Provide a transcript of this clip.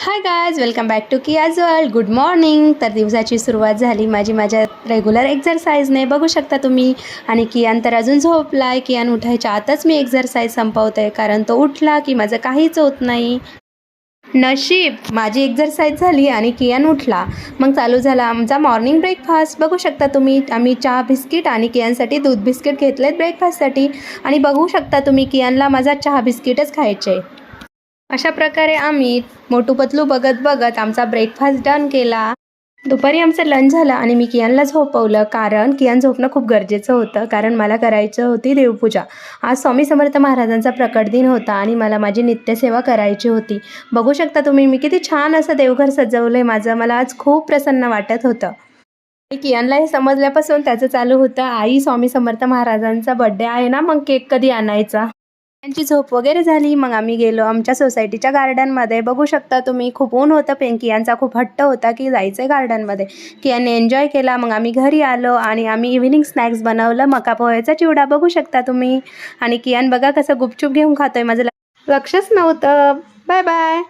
High guys, welcome back to Kiya's world. Good morning. तर दिवसाची सुरुवात झाली माझ्या रेग्युलर एक्झरसाइजने, बघू शकता तुम्ही. आणि कियान तर अजून झोपला आहे. कियान उठायच्या आताच मी एक्झरसाइज संपवते, कारण तो उठला की माझं काहीच होत नाही. नशीब माझी एक्झरसाइज झाली आणि कियान उठला. मग चालू झाला आमचा मॉर्निंग ब्रेकफास्ट. बघू शकता तुम्ही, आम्ही चहा बिस्किट आणि कियानसाठी दूध बिस्किट घेतलेत ब्रेकफास्टसाठी. आणि बघू शकता तुम्ही, कियानला माझा चहा बिस्किटच खायचे. अशा प्रकारे आम्ही मोटू पतलू बघत बघत आमचा ब्रेकफास्ट डन केला. दुपारी आमचं लंच झालं आणि मी कियानला झोपवलं, कारण कियान झोपणं खूप गरजेचं होतं, कारण मला करायचं होती देवपूजा. आज स्वामी समर्थ महाराजांचा प्रकट दिन होता आणि मला माझी नित्यसेवा करायची होती. बघू शकता तुम्ही, मी किती छान असं देवघर सजवलं आहे माझं. मला आज खूप प्रसन्न वाटत होतं. आणि कियानला हे समजल्यापासून त्याचं चालू होतं, आई स्वामी समर्थ महाराजांचा बड्डे आहे ना, मग केक कधी आणायचा. त्यांची झोप वगैरे झाली. मग आम्ही गेलो आमच्या सोसायटीच्या गार्डनमध्ये. बघू शकता तुम्ही, खूप ऊन होतं. कियांचा खूप हट्ट होता की जायचं आहे गार्डनमध्ये. कियाने एन्जॉय केला. मग आम्ही घरी आलो आणि आम्ही इव्हिनिंग स्नॅक्स बनवलं, मका पोह्याचा चिवडा. बघू शकता तुम्ही. आणि कियान बघा कसं गुपचूप घेऊन खातोय, माझं लक्षच नव्हतं. Bye bye.